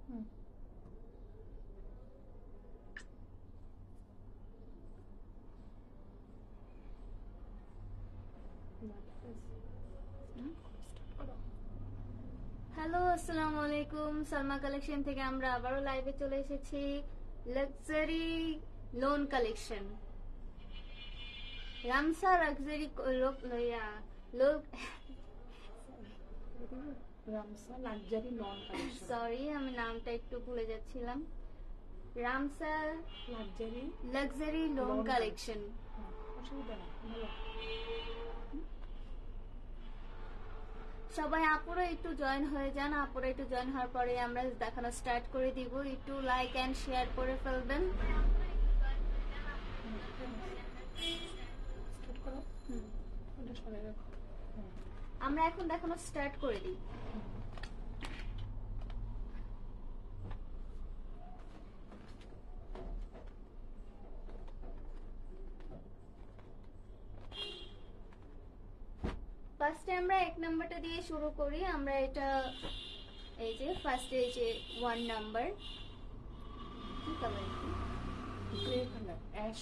Hello, আসসালামু আলাইকুম। Salma collection থেকে আমরা আবারও লাইভে চলে এসেছি। Luxury lawn collection, Ramsa luxury Ramsa luxury lawn collection. Sorry, আমি নামটা একটু ভুলে যাচ্ছিলাম। Ramsa luxury lawn collection. অসুবিধা নেই, ভালো। সবাই আপুরা একটু জয়েন হয়ে যান। আপুরা একটু জয়েন হওয়ার পরে আমরা দেখানো স্টার্ট করে দিব। একটু লাইক এন্ড শেয়ার করে ফেলবেন। আমরা এখন দেখানো স্টার্ট করে দিই। ফার্স্টে আমরা এক নাম্বারটা দিয়ে শুরু করি। আমরা এটা এই যে ফার্স্টে এই যে 1 নাম্বার, কি colour? Grey colour, ash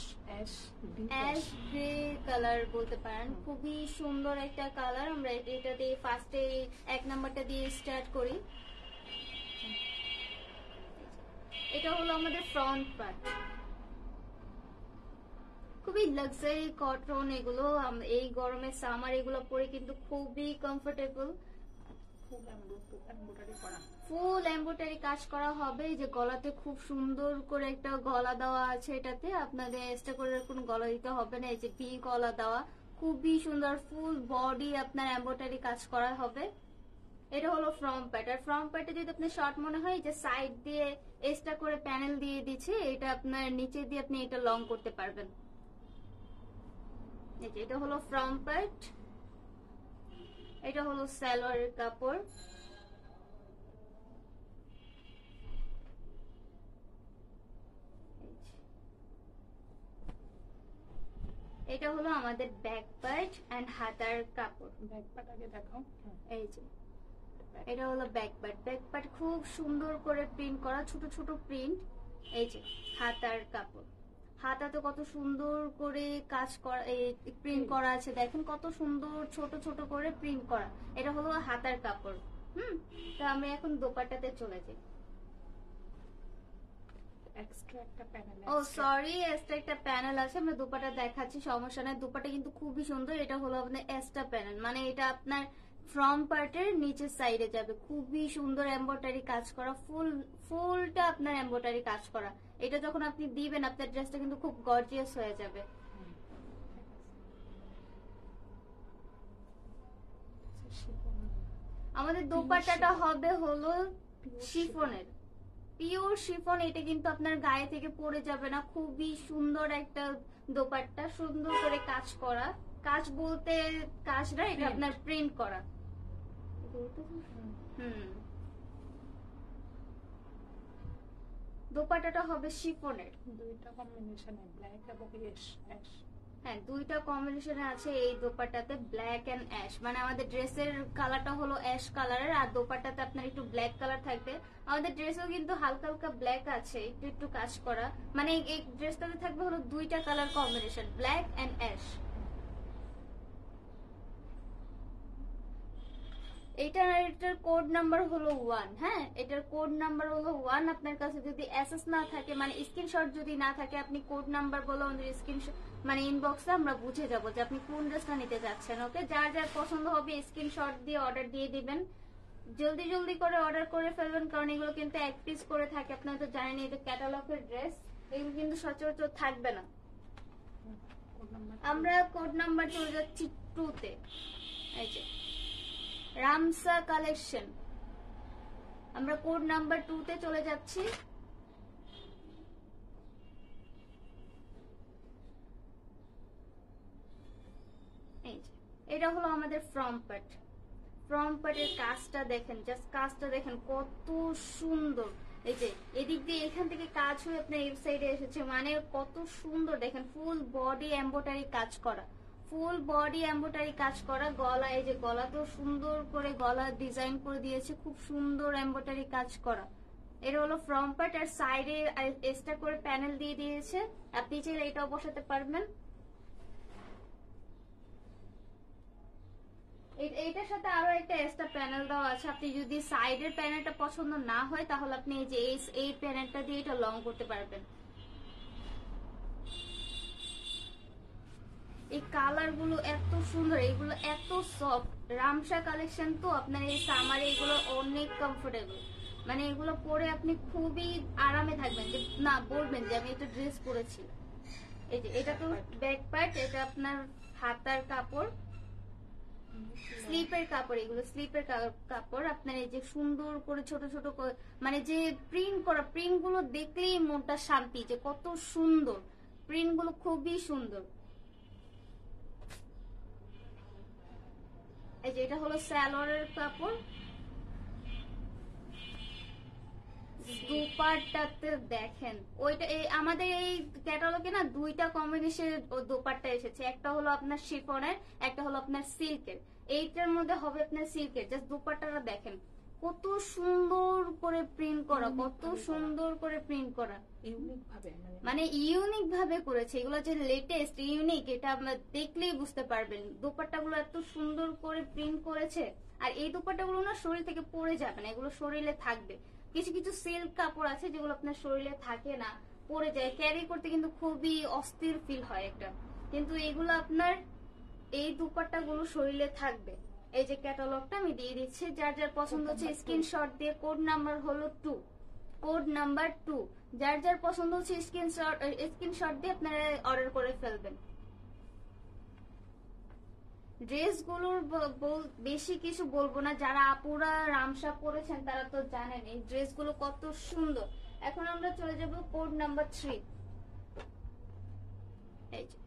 grey colour বলতে পারেন। খুবই সুন্দর একটা কালার। আমরা এটা দিয়ে ফার্স্টে এক নাম্বারটা দিয়ে স্টার্ট করি। এটা হলো আমাদের ফ্রন্ট পার্ট। খুবই লাক্সারি কটন এগুলো। এই গরমে সামার এগুলো পরে কিন্তু খুবই কমফোর্টেবল। ফুল এমব্রয়ডারি কাজ করা হবে। এই যে গলাতে খুব সুন্দর করে একটা গলা দেওয়া আছে। এটাতে আপনাদের এক্সট্রা করে কোনো গলা দিতে হবে না। এই যে ভি গলা দেওয়া, খুবই সুন্দর। ফুল বডি আপনার এমব্রয়ডারি কাজ করা হবে। এটা হলো ফ্রন্ট পার্ট। আর ফ্রন্ট পার্টে যদি আপনার শর্ট মনে হয়, যে সাইড দিয়ে এক্সট্রা করে প্যানেল দিয়ে দিচ্ছে, এটা আপনার নিচে দিয়ে আপনি এটা লং করতে পারবেন। এটা হলো ফ্রন্ট পার্ট। এটা হলো সালোয়ারের কাপড়। এটা হলো আমাদের ব্যাক পার্ট এন্ড হাতার কাপড়। ব্যাক পার্ট আগে দেখাও। এই যে এটা হলো ব্যাক পার্ট। ব্যাক পার্ট খুব সুন্দর করে প্রিন্ট করা, ছোট ছোট প্রিন্ট। এই যে হাতার কাপড়। হাতাতে কত সুন্দর করে কাজ করা, প্রিন্ট করা আছে। দেখেন কত সুন্দর ছোট ছোট করে প্রিন্ট করা। এটা হলো হাতার কাপড়। তো আমরা এখন দোপাট্টাতে চলে যাই। এক্সট্রা একটা প্যানেল, ও সরি, এক্সট্রা একটা প্যানেল আছে। আমরা দোপাট্টা দেখাচ্ছি, সমস্যা নাই। দোপাট্টা কিন্তু খুবই সুন্দর। এটা হলো আপনার এক্সট্রা প্যানেল, মানে এটা আপনার ফ্রন্ট পার্টের নিচের সাইডে যাবে। খুবই সুন্দর এমব্রয়ডারি কাজ করা, ফুলটা আপনার এমব্রয়ডারি কাজ করা। এটা যখন আপনি দিবেন, আপনার ড্রেসটা কিন্তু খুব গর্জিয়াস হয়ে যাবে। আমাদের দোপাট্টাটা হবে হলো শিফনের, পিওর শিফন। এটা কিন্তু আপনার গায়ে থেকে পড়ে যাবে না। খুবই সুন্দর একটা দোপাট্টা, সুন্দর করে কাজ করা। কাজ বলতে কাজ না, এটা আপনার প্রিন্ট করা। দোপাট্টাটা হবে শিফনের। দুইটা কম্বিনেশনে, ব্ল্যাক এবং অ্যাশ। হ্যাঁ, দুইটা কম্বিনেশনে আছে এই দোপাট্টাতে, ব্ল্যাক এন্ড অ্যাশ। মানে আমাদের ড্রেসের কালারটা হলো অ্যাশ কালারের, আর দোপাট্টাতে আপনার একটু ব্ল্যাক কালার থাকবে। আমাদের ড্রেসেও কিন্তু হালকা হালকা ব্ল্যাক আছে, একটু একটু কাজ করা। মানে এই ড্রেসটাতে থাকবে হলো দুইটা colour combination, black and ash. এটার কোড নাম্বার হলো 1। হ্যাঁ, এটার কোড নাম্বার হলো 1। আপনার কাছে যদি এসএস না থাকে, মানে স্ক্রিনশট যদি না থাকে, আপনি কোড নাম্বার বলে আমাদের স্ক্রিনশট মানে ইনবক্সে আমরা বুঝে যাব যে আপনি কোন ড্রেসটা নিতে যাচ্ছেন। ওকে, যার যার পছন্দ হবে স্ক্রিনশট দিয়ে অর্ডার দিয়ে দিবেন। জলদি জলদি করে অর্ডার করে ফেলবেন, কারণ এগুলো কিন্তু এক পিস করে থাকে। আপনারা তো জানেন এটা ক্যাটালগের ড্রেস, এগুলো কিন্তু সচরাচর থাকবে না। আমরা কোড নাম্বার চলে যাচ্ছি 2-তে। এই যে রামসা কালেকশন, আমরা কোড নাম্বার 2-তে চলে যাচ্ছি। এই যে এটা হলো আমাদের ফ্রন্ট পার্ট। ফ্রন্ট পার্টের কাজটা দেখেন, জাস্ট কাজটা দেখেন কত সুন্দর। এই যে এদিক দিয়ে এখান থেকে কাজ হয়ে আপনার এই সাইডে এসেছে, মানে কত সুন্দর দেখেন। ফুল বডি এমব্রয়ডারি কাজ করা, ফুল বডি এমব্রয়ডারি কাজ করা। গলা, এই যে গলা তো সুন্দর করে গলা ডিজাইন করে দিয়েছে, খুব সুন্দর এমব্রয়ডারি কাজ করা। এটা হলো ফ্রন্ট পার্ট, আর সাইডে এক্সট্রা করে প্যানেল দিয়ে দিয়েছে, আপনি চাইলে এটাও বসাতে পারবেন। এইটার সাথে আরো একটা এক্সট্রা প্যানেল দেওয়া আছে, আপনি যদি সাইডের প্যানেলটা পছন্দ না হয় তাহলে আপনি এই যে এই প্যানেলটা দিয়ে এটা লং করতে পারবেন। এই কালার গুলো এত সুন্দর, এগুলো এত সফট, রামসা কালেকশন তো আপনার এই সামারে এগুলো অনেক কমফোর্টেবল, মানে এগুলো পরে আপনি খুবই আরামে থাকবেন, যে না বলবেন যে আমি একটা ড্রেস পরেছি। এই যে এটা তো ব্যাক পার্ট, এটা আপনার হাতার কাপড়, স্লিপের কাপড়, এগুলো স্লিপের কাপড়। আপনার এই যে সুন্দর করে ছোট ছোট মানে যে প্রিন্ট করা, প্রিন্ট গুলো দেখলেই মনটা শান্তি, যে কত সুন্দর প্রিন্ট গুলো, খুবই সুন্দর। এই যে এটা হলো সালোয়ারের কাপড়, দোপাট্টাতে দেখেন ওইটা আমাদের এই ক্যাটালগে না দুইটা কম্বিনেশনের দোপাট্টা এসেছে, একটা হলো আপনার শিফনের, একটা হলো আপনার সিল্কের। এইটার মধ্যে হবে আপনার সিল্কের, জাস্ট দোপাট্টাটা দেখেন কত সুন্দর করে প্রিন্ট করা, কত সুন্দর করে প্রিন্ট করা, ইউনিক ভাবে মানে ইউনিক ভাবে করেছে। এগুলো যে লেটেস্ট ইউনিক, এটা আমরা দেখলেই বুঝতে পারবেন। দোপাট্টাগুলো এত সুন্দর করে প্রিন্ট করেছে, আর এই দোপাট্টাগুলো না শরীর থেকে পড়ে যাবে না, এগুলো শরীরে থাকবে। কিছু কিছু সিল্ক কাপড় আছে যেগুলো আপনার শরীরে থাকে না, পড়ে যায়, ক্যারি করতে কিন্তু খুবই অস্থির ফিল হয় একটা, কিন্তু এগুলো আপনার এই দোপাট্টাগুলো শরীরে থাকবে। এই যে ক্যাটালগটা আমি দিয়ে দিচ্ছি, যার যার পছন্দ হচ্ছে স্ক্রিনশট দিয়ে, কোড নাম্বার হলো 2, কোড নাম্বার 2, যার যার পছন্দ হচ্ছে স্ক্রিনশট দিয়ে আপনারা অর্ডার করে ফেলবেন। ড্রেসগুলোর বেশি কিছু বলবো না, যারা আপুরা রামসা পরেছেন তারা তো জানেন এই ড্রেসগুলো কত সুন্দর। এখন আমরা চলে যাব কোড নাম্বার 3। এই যে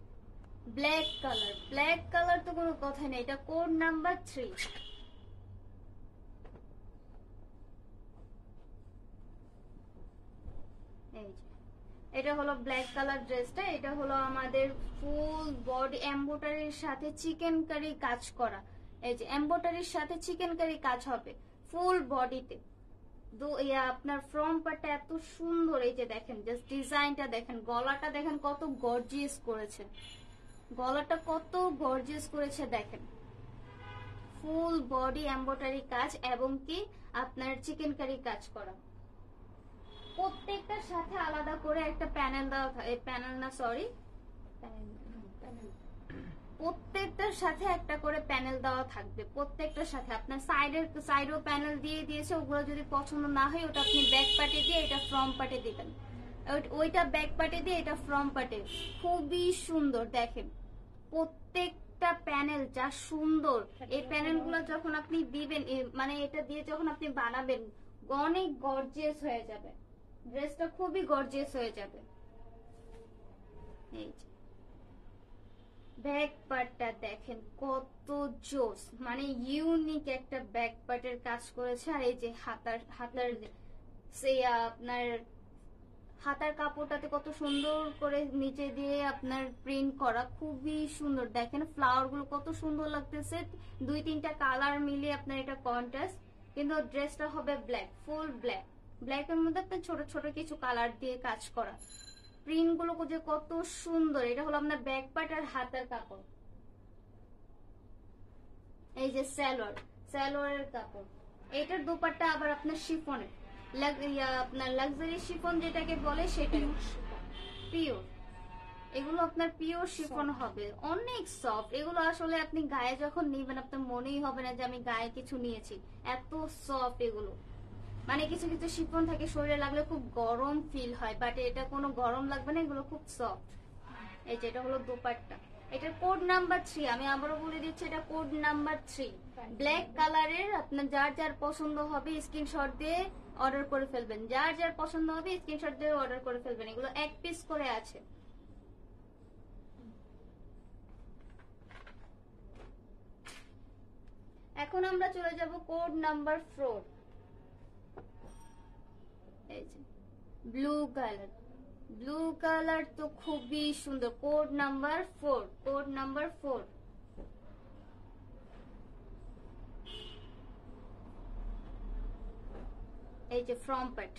ব্ল্যাক কালার, ব্ল্যাক কালার তো কোনো কথা নেই, এটা কোড নাম্বার 3। এই যে এটা হলো ব্ল্যাক কালার ড্রেসটা, এটা হলো আমাদের ফুল বডি এমব্রয়ডারির সাথে চিকেন কারি কাজ করা। এই যে এমব্রয়ডারির সাথে চিকেন কারি কাজ হবে ফুল বডিতে। আপনার ফ্রন্ট পার্টটা এত সুন্দর, এই যে দেখেন জাস্ট ডিজাইনটা দেখেন, গলাটা দেখেন কত গর্জিয়াস করেছে, গলাটা কত গর্জিয়াস করেছে দেখেন, ফুল বডি এমব্রয়ডারি কাজ এবং কি আপনার চিকেন কারি কাজ করা। প্রত্যেকটার সাথে আলাদা করে একটা প্যানেল দেওয়া থাকে, প্যানেল না সরি, প্রত্যেকটার সাথে একটা করে প্যানেল দেওয়া থাকবে, প্রত্যেকটার সাথে। আপনার সাইডেও প্যানেল দিয়ে দিয়েছে, ওগুলো যদি পছন্দ না হয় ওটা আপনি ব্যাক পার্টে দিয়ে এটা ফ্রন্ট পার্টে দিবেন, ওইটা ব্যাক পার্টে দিয়ে এটা ফ্রন্ট পার্টে। খুবই সুন্দর দেখেন প্রত্যেকটা প্যানেল, যা সুন্দর। এই প্যানেলগুলো যখন আপনি দিবেন, মানে এটা দিয়ে যখন আপনি বানাবেন অনেক গর্জিয়াস হয়ে যাবে, ড্রেসটা খুবই গর্জিয়াস হয়ে যাবে। এই যে ব্যাক পার্টটা দেখেন কত জোস, মানে ইউনিক একটা ব্যাক পার্টের কাজ করেছে। আর এই যে হাতার আপনার হাতার কাপড়টাতে কত সুন্দর করে নিচে দিয়ে আপনার প্রিন্ট করা, খুবই সুন্দর। দেখেন ফ্লাওয়ার গুলো কত সুন্দর লাগতেছে, 2-3টা কালার মিলিয়ে আপনার এটা কন্ট্রাস্ট, কিন্তু ড্রেসটা হবে ব্ল্যাক, ফুল ব্ল্যাক। ব্ল্যাকের মধ্যে আপনার ছোট ছোট কিছু কালার দিয়ে কাজ করা, প্রিন্ট গুলো যে কত সুন্দর। এটা হলো আপনার ব্যাক পার্ট আর হাতার কাপড়। এই যে সালোয়ারের কাপড়, এটার দোপাট্টা আবার আপনার শিফনের, আপনার লাক্সারি শিফন যেটাকে বলে সেটাই, পিওর। এগুলো আপনার পিওর শিফন হবে, অনেক সফট। এগুলো আসলে আপনি গায়ে যখন নিবেন আপনার মনেই হবে না যে আমি গায়ে কিছু নিয়েছি, এত সফট এগুলো। মানে কিছু কিছু শিফন থাকে শরীরে লাগলে খুব গরম ফিল হয়, বাট এটা কোনো গরম লাগবে না, এগুলো খুব সফট। এই যে এটা হলো দোপাট্টা, এটার কোড নাম্বার 3, আমি আবারও বলে দিচ্ছি এটা কোড নাম্বার 3, ব্ল্যাক কালারের। আপনার যার যার পছন্দ হবে স্ক্রিনশট দিয়ে অর্ডার করে ফেলবেন, যার যার পছন্দ হবে স্ক্রিনশট দিয়ে অর্ডার করে ফেলবেন। এগুলো এক পিস করে আছে। এখন আমরা চলে যাব কোড নাম্বার 4। এই যে ব্লু কালার, ব্লু কালার তো খুবই সুন্দর, কোড নাম্বার 4, কোড নাম্বার 4। এই যে ফ্রম পার্ট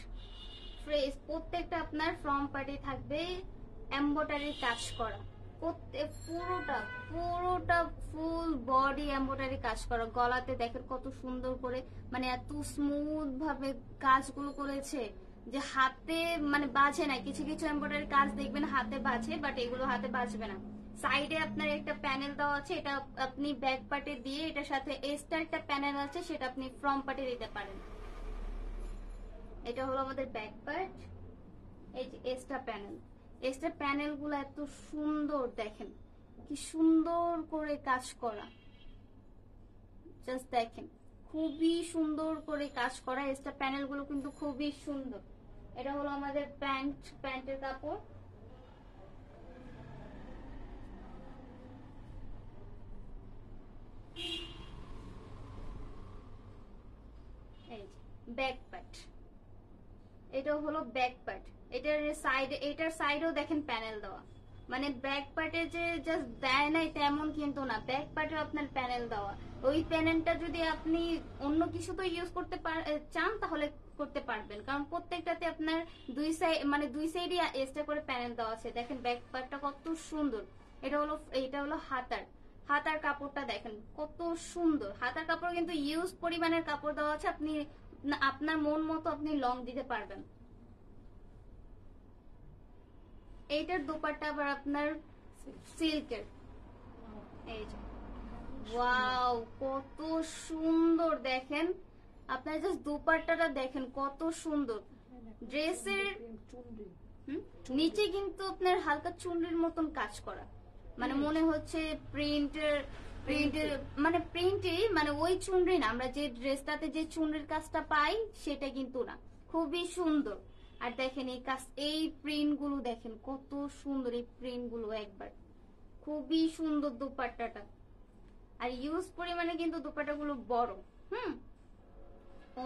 ফ্রেশ, প্রত্যেকটা আপনার ফ্রম পার্টে থাকবে এমব্রয়ডারি কাজ করা, পুরোটা পুরোটা ফুল বডি এমব্রয়ডারি কাজ করা। গলাতে দেখেন কত সুন্দর করে, মানে এত স্মুথ ভাবে কাজগুলো করেছে যে হাতে মানে বাজে না। কিছু কিছু এমব্রয়ডারি কাজ দেখবেন হাতে বাজে, বাট এগুলো হাতে বাজবে না। সাইডে আপনার একটা প্যানেল দেওয়া আছে, এটা আপনি ব্যাক পার্টে দিয়ে, এটার সাথে এক্সট্রা একটা প্যানেল আছে, সেটা আপনি ফ্রম পার্টে দিতে পারেন। এটা হলো আমাদের ব্যাক পার্ট। এই যে এক্সট্রা প্যানেল, এক্সট্রা প্যানেল গুলো এত সুন্দর, দেখেন কি সুন্দর করে কাজ করা, জাস্ট দেখেন খুবই সুন্দর করে কাজ করা। এক্সট্রা প্যানেল গুলো কিন্তু খুবই সুন্দর। এটা হলো আমাদের প্যান্টের কাপড়। এই যে ব্যাক পার্ট, এটা হলো ব্যাক পার্ট। এটার সাইডেও দেখেন প্যানেল দেওয়া, মানে ব্যাক পার্টে যে জাস্ট দেয় নাই তেমন কিন্তু না, ব্যাক পার্টে আপনার প্যানেল দেওয়া। ওই প্যানেলটা যদি আপনি অন্য কিছু তো ইউজ করতে চান তাহলে করতে পারবেন, কারণ প্রত্যেকটাতে আপনার দুই সাইডে এক্সট্রা করে প্যানেল দেওয়া আছে। দেখেন ব্যাক পার্টটা কত সুন্দর। এটা হলো হাতার কাপড়টা দেখেন কত সুন্দর। হাতার কাপড় কিন্তু ইউজ পরিমাণের কাপড় দেওয়া আছে, আপনি আপনার মন মতো আপনি লং দিতে পারবেন। এইটার দোপাট্টা আবার আপনার সিল্কের। এই যে ওয়াও কত সুন্দর, দেখেন আপনার জাস্ট দোপাট্টাটা দেখেন কত সুন্দর। ড্রেসের নিচে কিন্তু আপনার হালকা চুনরির মতন কাজ করা, মানে মনে হচ্ছে প্রিন্টের মানে প্রিন্টই, মানে ওই চুনরি না, আমরা যে ড্রেসটাতে যে চুনরির কাজটা পাই সেটা কিন্তু না, খুবই সুন্দর। আর দেখেন এই প্রিন্ট গুলো দেখেন কত সুন্দর, এই প্রিন্ট গুলো একবার খুবই সুন্দর দোপাট্টাটা। আর ইউজ পরিমাণে কিন্তু দোপাট্টা গুলো বড়,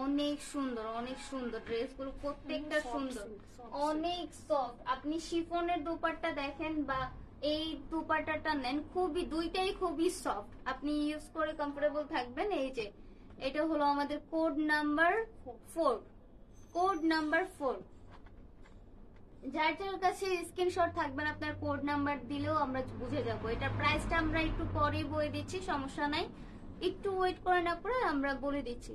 অনেক সুন্দর অনেক সুন্দর। ড্রেস গুলো প্রত্যেকটা সুন্দর, অনেক সফট। আপনি শিফনের দোপাট্টা দেখেন বা এই দোপাট্টাটা নেন, দুইটাই খুবই সফট, আপনি ইউজ করে কমফোর্টেবল থাকবেন। এই যে এটা হলো আমাদের কোড নাম্বার 4, কোড নাম্বার 4। যার যার কাছে স্ক্রিনশট থাকবেন আপনার কোড নাম্বার দিলেও আমরা বুঝে যাব। এটার প্রাইসটা আমরা একটু পরে বলে দিচ্ছি, সমস্যা নাই, একটু ওয়েট করে না করে আমরা বলে দিচ্ছি।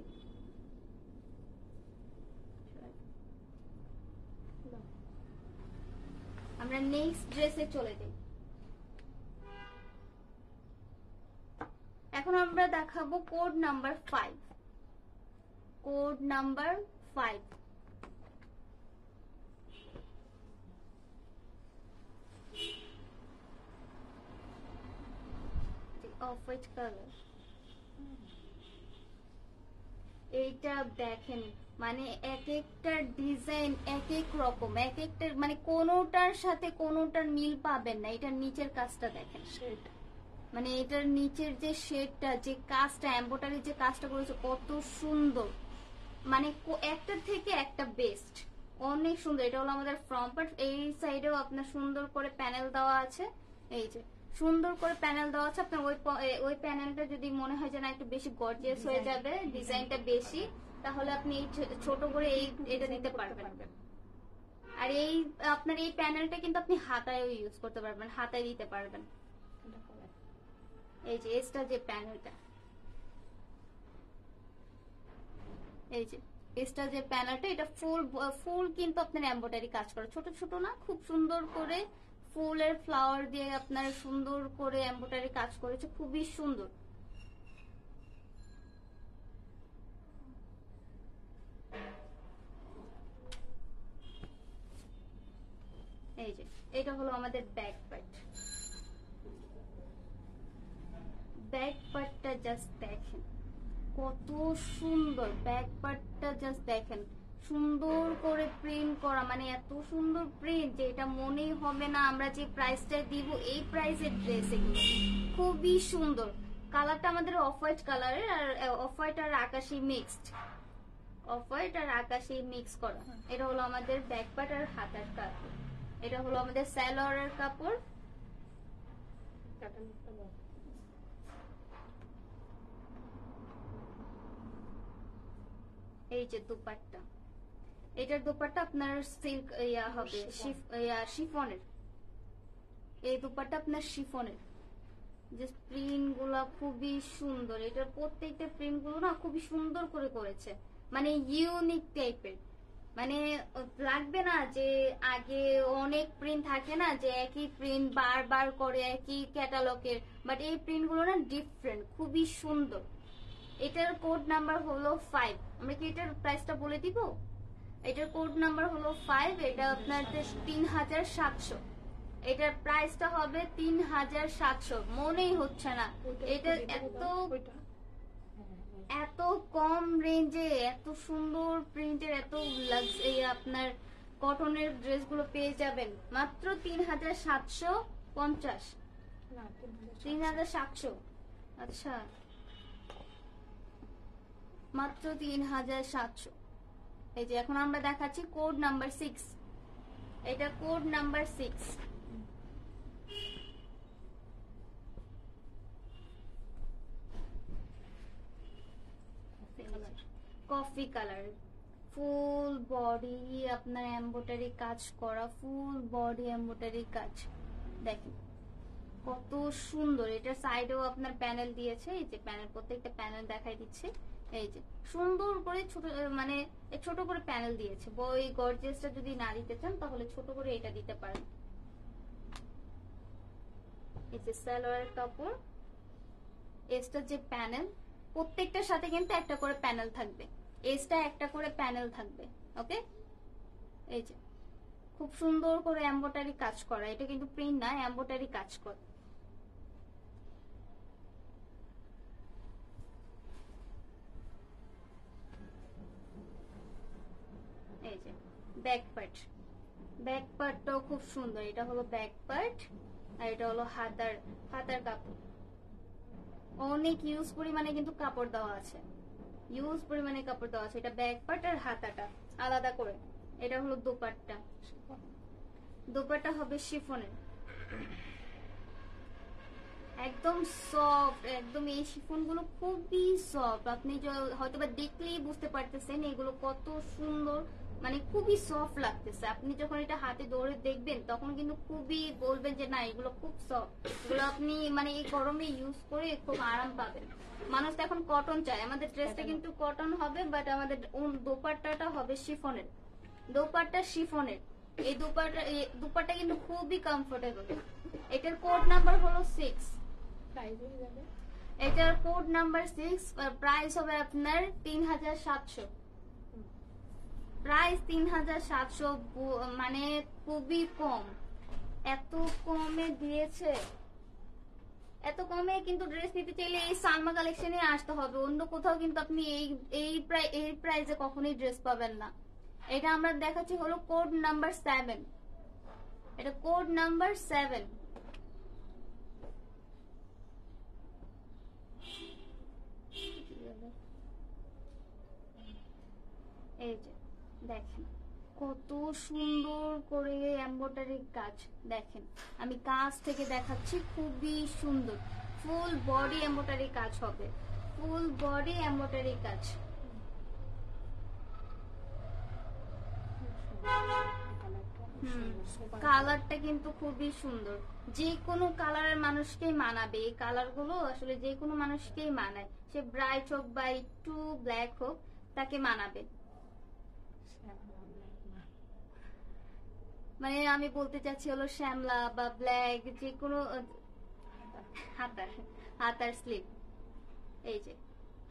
আমরা নেক্সট ড্রেসে চলে যাই। এখন আমরা দেখাবো code number 5, code number 5। Off white colour, এইটা দেখেন মানে এক একটা ডিজাইন এক এক রকম, এক একটা মানে কোনোটার সাথে কোনোটার মিল পাবেন না। এটার নিচের কাজটা দেখেন, মানে এটার নিচের যে শেডটা, যে কাজটা এমব্রয়ডারি যে কাজটা করেছে কত সুন্দর, মানে একটা থেকে একটা বেস্ট, অনেক সুন্দর। এটা হলো আমাদের ফ্রন্ট পার্ট। এই সাইডেও আপনার সুন্দর করে প্যানেল দেওয়া আছে, এই যে সুন্দর করে প্যানেল দেওয়া আছে। আপনার ওই প্যানেলটা যদি মনে হয় যে না একটু বেশি গর্জিয়াস হয়ে যাবে, ডিজাইনটা বেশি, তাহলে আপনি এই ছোট করে এটা দিতে পারবেন। আর আপনার এই প্যানেলটা কিন্তু আপনি হাতায়ও ইউজ করতে পারবেন, হাতায় দিতে পারবেন। এই যে এক্সট্রা যে প্যানেলটা, এই যে এক্সট্রা যে প্যানেলটা, এটা ফুল কিন্তু আপনার এমব্রয়ডারি কাজ করা, ছোট ছোট না, খুব সুন্দর করে ফুলের ফ্লাওয়ার দিয়ে আপনার সুন্দর করে এমব্রয়ডারি কাজ করেছে, খুবই সুন্দর। এই যে এটা হলো আমাদের ব্যাক পার্ট। ব্যাক পার্টটা জাস্ট দেখেন কত সুন্দর, ব্যাক পার্টটা জাস্ট দেখেন সুন্দর করে প্রিন্ট করা, মানে এত সুন্দর প্রিন্ট যে এটা মনেই হবে না আমরা যে প্রাইসটা দিব এই প্রাইসের ড্রেস। এগুলো খুবই সুন্দর। কালারটা আমাদের অফ হোয়াইট কালারের, আর অফ হোয়াইট আর আকাশি মিক্সড, অফ হোয়াইট আর আকাশি মিক্স করা। এটা হলো আমাদের ব্যাক পার্ট আর হাতার কাপড়। এটা হলো আমাদের সালোয়ারের কাপড়। এই যে দুপাট্টা, এটার দোপাট্টা আপনার সিল্ক ইয়া হবে, শিফনের। এই দোপাট্টা আপনার শিফনের। যে প্রিন্ট গুলা খুবই সুন্দর, এটার প্রত্যেকটা প্রিন্ট গুলো না খুবই সুন্দর করে করেছে, মানে ইউনিক টাইপের। মানে লাগবে না যে আগে অনেক প্রিন্ট থাকে না যে একই প্রিন্ট বারবার করে একই ক্যাটালগের, বাট এই প্রিন্ট গুলো না ডিফারেন্ট, খুবই সুন্দর। এটার কোড নাম্বার হলো 5। আমরা কি এটার প্রাইসটা বলে দিব? এটার কোড নাম্বার হলো 5। এটা আপনাদের 3700। এটার প্রাইসটা হবে 3700। মনেই হচ্ছে না এটা এত কম রেঞ্জে এত সুন্দর প্রিন্টের এত আপনার কটনের ড্রেসগুলো পেয়ে যাবেন মাত্র 3750। 3700, আচ্ছা মাত্র 3700। এই যে এখন আমরা দেখাচ্ছি কোড নাম্বার 6। এটা code number 6। Coffee colour, full body আপনার এমব্রয়ডারি কাজ করা, ফুল বডি এমব্রয়ডারি কাজ দেখেন কত সুন্দর। এটা সাইডেও আপনার প্যানেল দিয়েছে, এই যে প্যানেল, প্রত্যেকটা প্যানেল দেখাই দিচ্ছে। এই যে সুন্দর করে ছোট মানে ছোট করে প্যানেল দিয়েছে। বই গর্জিয়াসটা যদি না দিতে চান তাহলে ছোট করে এটা দিতে পারেন। এই যে সালোয়ার কাপড়, এসটা যে প্যানেল, প্রত্যেকটার সাথে কিন্তু একটা করে প্যানেল থাকবে, এসটা একটা করে প্যানেল থাকবে। ওকে, এই যে খুব সুন্দর করে এমব্রয়ডারি কাজ করা, এটা কিন্তু প্রিন্ট না, এমব্রয়ডারি কাজ করা। এই যে ব্যাক পার্ট, ব্যাক পার্টটাও খুব সুন্দর। এটা হলো ব্যাক পার্ট আর এটা হলো হাতার কাপড়। অনেক ইউজ পরিমাণে কিন্তু কাপড় দেওয়া আছে, ইউজ পরিমাণে কাপড় দেওয়া আছে। এটা ব্যাক পার্ট আর হাতাটা আলাদা করে। এটা হলো দোপাট্টা, দোপাট্টা হবে শিফনের, একদম সফট, একদম। এই শিফন গুলো খুবই সফট, আপনি হয়তো বা দেখলেই বুঝতে পারতেছেন এগুলো কত সুন্দর, মানে খুবই সফট লাগতেছে। আপনি যখন এটা হাতে ধরে দেখবেন তখন কিন্তু খুবই বলবেন যে না এগুলো খুব সফট। এগুলো আপনি মানে এই গরমে ইউজ করে খুব আরাম পাবেন। মানুষ তো এখন কটন চায়, আমাদের ড্রেসটা কিন্তু কটন হবে, বাট আমাদের দোপাট্টাটা হবে শিফনের, দোপাট্টা শিফনের। এই দোপাট্টা কিন্তু খুবই কমফোর্টেবল। এটার কোড নাম্বার হলো 6। এটার কোড নাম্বার 6, প্রাইস হবে আপনার 3700। প্রাইস 3700, মানে খুবই কম। এত কমে দিয়েছে, এত কমে কিন্তু ড্রেস নিতে চাইলে এই সালমা কালেকশনে আসতে হবে, অন্য কোথাও কিন্তু আপনি এই প্রাইসে কখনোই ড্রেস পাবেন না। এটা আমরা দেখাচ্ছি হলো কোড নাম্বার 7। এটা কোড নাম্বার 7। এই যে দেখেন কত সুন্দর করে এমব্রয়ডারি কাজ দেখেন, আমি কাজ থেকে দেখাচ্ছি, খুবই সুন্দর। ফুল বডি এমব্রয়ডারি কাজ হবে, ফুল বডি এমব্রয়ডারি কাজ। কালারটা কিন্তু খুবই সুন্দর, যে কোনো কালারের মানুষকেই মানাবে। এই কালার গুলো আসলে যে কোনো মানুষকেই মানায়, সে ব্রাইট হোক বা একটু ব্ল্যাক হোক তাকে মানাবে। মানে আমি বলতে চাচ্ছি হলো শ্যামলা বা ব্ল্যাক, যে কোনো হাতার স্লিপ। এই যে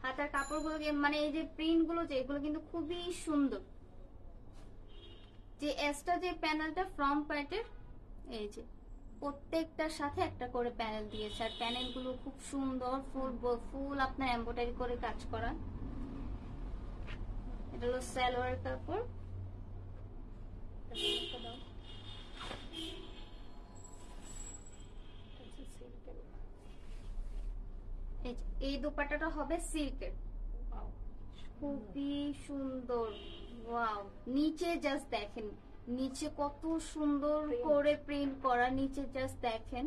হাতার কাপড়গুলো, মানে এই যে প্রিন্ট গুলো যেগুলো কিন্তু খুবই সুন্দর। যে এসটা যে প্যানেলটা ফ্রন্ট পার্টের, এই যে প্রত্যেকটার সাথে একটা করে প্যানেল দিয়েছে, আর প্যানেল গুলো খুব সুন্দর, ফুল আপনার এমব্রয়ডারি করে কাজ করা। এটা হলো সালোয়ার কাপড়। এই দোপাট্টাটা হবে সিল্কের, খুবই সুন্দর। ওয়াও, নিচে জাস্ট দেখেন, নিচে কত সুন্দর করে প্রিন্ট করা, নিচে জাস্ট দেখেন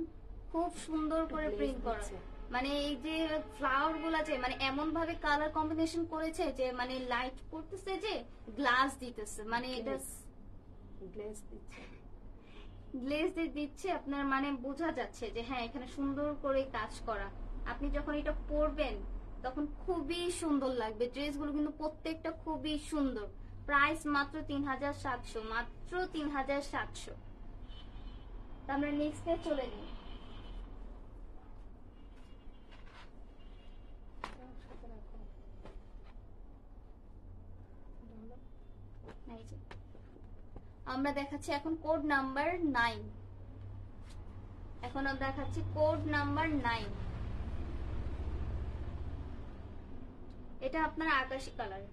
খুব সুন্দর করে প্রিন্ট করা। মানে এই যে ফ্লাওয়ার গুলো আছে মানে এমন ভাবে কালার কম্বিনেশন করেছে যে মানে লাইট পড়তেছে যে গ্লাস দিতেছে, মানে এটা গ্লেজ দিচ্ছে। গ্লেজ দিয়ে দিচ্ছে আপনার, মানে বোঝা যাচ্ছে যে হ্যাঁ এখানে সুন্দর করে কাজ করা। আপনি যখন এটা পরবেন তখন খুবই সুন্দর লাগবে। ড্রেসগুলো কিন্তু প্রত্যেকটা খুবই সুন্দর। প্রাইস মাত্র 3700, মাত্র 3700। আমরা নেক্সটে চলে যাই। সাথে রাখো। এই যে আমরা দেখাচ্ছি এখন কোড নাম্বার 9। এখন আমরা দেখাচ্ছি কোড নাম্বার 9। এটা আপনার আকাশী কালার।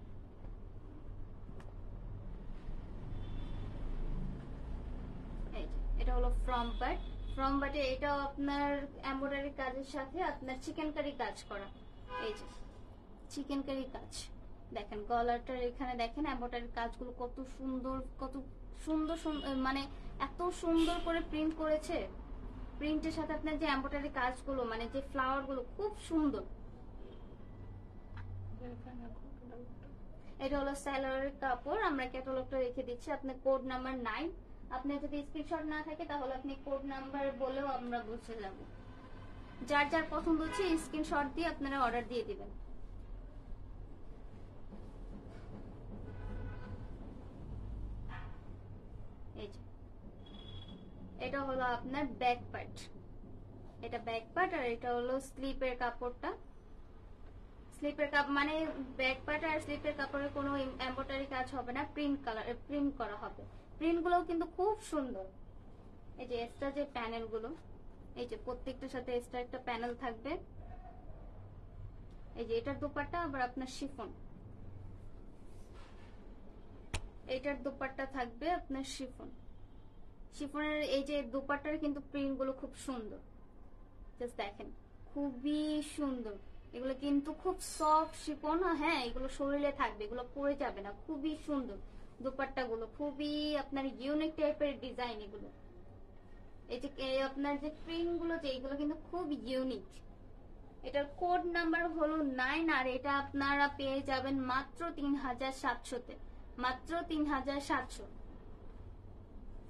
এটা হলো ফ্রম বাট। ফ্রম বাটে এটাও আপনার এমব্রয়ডারি কাজের সাথে আপনার চিকেন কারি কাজ করা। এই যে চিকেন কারি কাজ দেখেন, গলাটার এখানে দেখেন এমব্রয়ডারি কাজগুলো কত সুন্দর, কত সুন্দর মানে এত সুন্দর করে প্রিন্ট করেছে। প্রিন্টের সাথে আপনার যে এমব্রয়ডারি কাজগুলো মানে যে ফ্লাওয়ার গুলো খুব সুন্দর। এটা হলো স্যালোয়ারের কাপড়। আমরা ক্যাটালগটা রেখে দিচ্ছি। আপনার কোড নাম্বার 9। আপনার যদি স্ক্রিনশট না থাকে তাহলে আপনি কোড নাম্বার বলেও আমরা বুঝে যাব। যার যার পছন্দ হচ্ছে স্ক্রিনশট দিয়ে আপনারা অর্ডার দিয়ে দিবেন। এই যে এটা হলো আপনার ব্যাক পার্ট। এটা ব্যাক পার্ট আর এটা হলো স্লিপের কাপড়টা। স্লিপের কাপ মানে ব্যাক পার্ট আর স্লিপের কাপড়ে কোনো এমব্রয়ডারি কাজ হবে না, প্রিন্ট করা হবে। প্রিন্ট গুলো কিন্তু খুব সুন্দর। এই যে এক্সট্রা যে প্যানেল গুলো, এই যে প্রত্যেকটার সাথে এক্সট্রা একটা প্যানেল থাকবে। এই যে এটার দোপাট্টা আবার আপনার শিফন। এটার দোপাট্টা থাকবে আপনার শিফন। শিফনের এই যে দোপাট্টার কিন্তু প্রিন্ট গুলো খুব সুন্দর। জাস্ট দেখেন খুবই সুন্দর। এগুলো কিন্তু খুব সফট শিফন। হ্যাঁ এগুলো শরীরে থাকবে, এগুলো পরে যাবে না। খুবই সুন্দর দোপাট্টা গুলো, খুবই আপনার ইউনিক টাইপের ডিজাইন এগুলো। এই যে আপনার যে প্রিন্ট গুলো যে এগুলো কিন্তু খুব ইউনিক। এটার কোড নাম্বার হলো 9 আর এটা আপনারা পেয়ে যাবেন মাত্র 3700 তে, মাত্র 3700।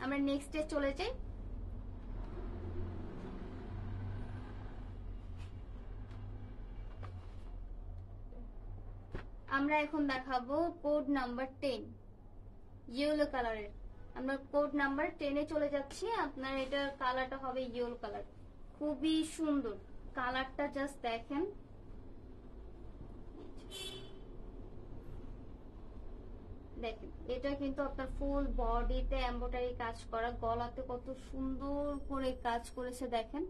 আমরা নেক্সটে চলে যাই। আমরা এখন দেখাবো কোড নাম্বার 10 ইয়েলো কালারের। আমরা কোড নাম্বার 10 এ চলে যাচ্ছি। আপনার এটার কালারটা হবে ইয়েলো কালার। খুবই সুন্দর কালারটা, জাস্ট দেখেন। দেখেন এটা কিন্তু আপনার ফুল বডিতে এমব্রয়ডারি কাজ করা, গলাতে কত সুন্দর করে কাজ করেছে দেখেন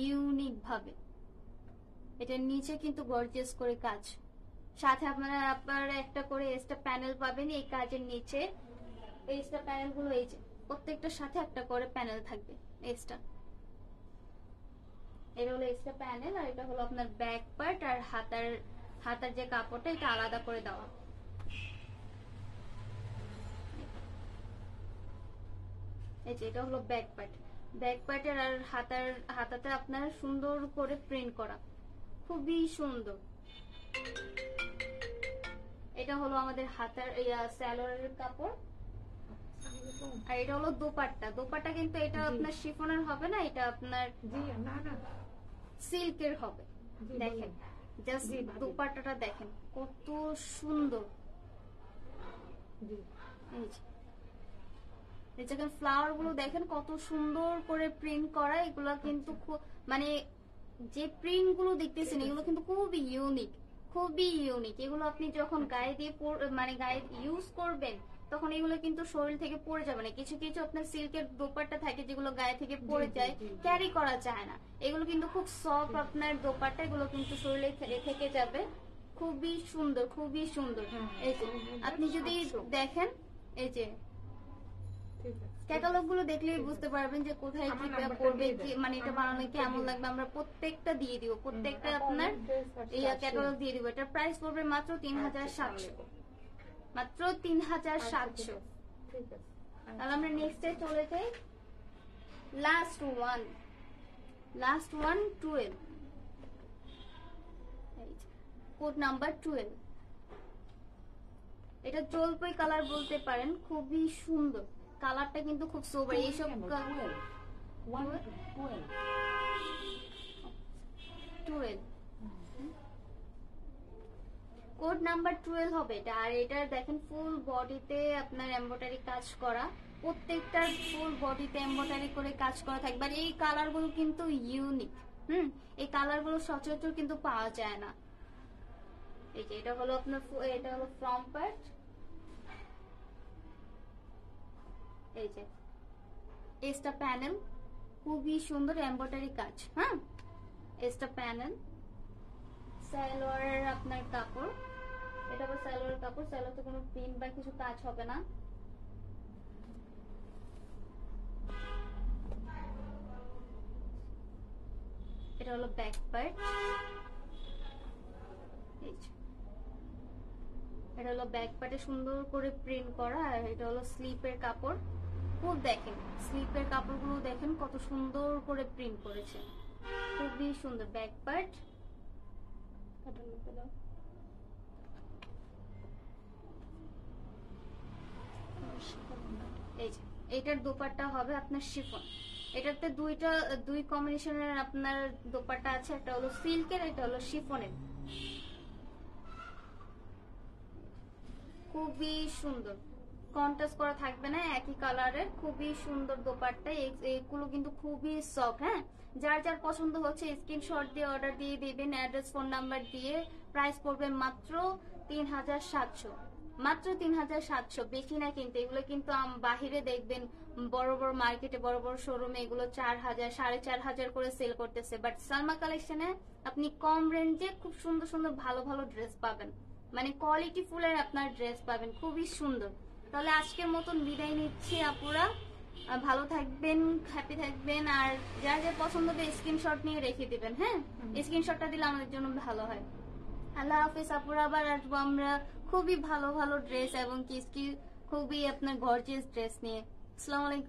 ইউনিক ভাবে। এটার নিচে কিন্তু গর্জিয়াস করে কাজ, সাথে আপনারা একটা করে এক্সট্রা প্যানেল পাবেন এই কাজের নিচে। এই এক্সট্রা প্যানেল গুলো এই যে প্রত্যেকটার সাথে একটা করে প্যানেল থাকবে এক্সট্রা। এটা হলো এক্সট্রা প্যানেল আর এটা হলো আপনার ব্যাক পার্ট আর হাতার যে কাপড়টা এটা আলাদা করে দেওয়া। এই যে এটা হলো ব্যাক পার্ট। ব্যাক পার্টের আর হাতাতে আপনারা সুন্দর করে প্রিন্ট করা, খুবই সুন্দর। এটা হলো আমাদের হাতার স্যালোয়ারের কাপড় আর এটা হলো দোপাট্টা। দোপাট্টা কিন্তু এটা আপনার শিফনের হবে না, এটা আপনার সিল্কের হবে। দেখেন জাস্ট দোপাট্টাটা দেখেন কত সুন্দর। দেখেন ফ্লাওয়ার গুলো দেখেন কত সুন্দর করে প্রিন্ট করা। এগুলো কিন্তু মানে যে প্রিন্ট গুলো দেখতেছেন এগুলো কিন্তু খুবই ইউনিক, খুবই ইউনিক। এগুলো আপনি যখন গায়ে দিয়ে মানে গায়ে ইউজ করবেন তখন এগুলো কিন্তু শরীর থেকে পড়ে যাবে না। কিছু কিছু আপনার সিল্কের দোপাট্টা থাকে যেগুলো গায়ে থেকে পড়ে যায়, ক্যারি করা যায় না। এগুলো কিন্তু খুব সফট আপনার দোপাট্টা, এগুলো কিন্তু শরীরে থেকে যাবে। খুবই সুন্দর, খুবই সুন্দর। এই যে আপনি যদি দেখেন এই যে ক্যাটালগ গুলো দেখলেই বুঝতে পারবেন যে কোথায় কি করবে, মানে এটা বানানো কেমন লাগবে। আমরা প্রত্যেকটা দিয়ে দিব, প্রত্যেকটা আপনার এই ক্যাটালগ দিয়ে দিব। এটার প্রাইস পড়বে মাত্র 3700, মাত্র 3700। তাহলে আমরা নেক্সটে চলে যাই। Last one 12। Code number 12। এটা জলপাই কালার বলতে পারেন, খুবই সুন্দর কালারটা কিন্তু খুব সোবার। এইসব 12 কোড নাম্বার 12 হবে এটা। আর এটার দেখেন ফুল বডিতে আপনার এমব্রয়ডারি কাজ করা, প্রত্যেকটার ফুল বডিতে এমব্রয়ডারি করে কাজ করা থাকবে। আর এই কালারগুলো কিন্তু ইউনিক। এই কালারগুলো সচরাচর কিন্তু পাওয়া যায় না। এই যে এটা হলো আপনার এটা হলো ফ্রন্ট পার্ট। এই যে এক্সট্রা প্যানেল, খুবই সুন্দর এমব্রয়ডারি কাজ। হ্যাঁ, এক্সট্রা প্যানেল। সালোয়ারের আপনার কাপড়, এটা আবার সালোয়ারের কাপড়, সালোয়ারতে কোনো প্রিন্ট বা কিছু কাজ হবে না। এটা হলো ব্যাক পার্ট। এটা হলো ব্যাক পার্টে সুন্দর করে প্রিন্ট করা। আর এটা হলো স্লিপের কাপড়। খুব দেখেন স্লিপের কাপড়গুলো দেখেন কত সুন্দর করে প্রিন্ট করেছে, খুবই সুন্দর। ব্যাক পার্ট এই যে এটার দোপাট্টা হবে আপনার শিফন। এটাতে দুই কম্বিনেশনের আপনার দোপাট্টা আছে, একটা হলো সিল্কের, এটা হলো শিফনের। খুবই সুন্দর, কন্ট্রাস্ট করা থাকবে না, একই কালারের, খুবই সুন্দর দোপাট্টা। এইগুলো কিন্তু খুবই সফট। হ্যাঁ, যার যার পছন্দ হচ্ছে স্ক্রিনশট দিয়ে অর্ডার দিয়ে দিবেন, অ্যাড্রেস ফোন নাম্বার দিয়ে। প্রাইস পড়বে মাত্র 3700, মাত্র 3700, বেশি না কিন্তু। এগুলো কিন্তু বাহিরে দেখবেন বড় বড় মার্কেটে, বড় বড় শোরুমে এগুলো 4000 4500 করে সেল করতেছে। বাট সালমা কালেকশনে আপনি কম রেঞ্জে খুব সুন্দর সুন্দর ভালো ভালো ড্রেস পাবেন, মানে কোয়ালিটি ফুলের আপনার ড্রেস পাবেন, খুবই সুন্দর। তাহলে আজকের মতন বিদায় নিচ্ছি আপুরা, ভালো থাকবেন, হ্যাপি থাকবেন। আর যার যা পছন্দ হবে স্ক্রিনশট নিয়ে রেখে দিবেন। হ্যাঁ, স্ক্রিনশটটা দিলে আমাদের জন্য ভালো হয়। আল্লাহ হাফিজ আপুরা, আবার আসবো আমরা খুবই ভালো ভালো ড্রেস এবং কি খুবই আপনার গর্জিয়াস ড্রেস নিয়ে। আসসালামু আলাইকুম।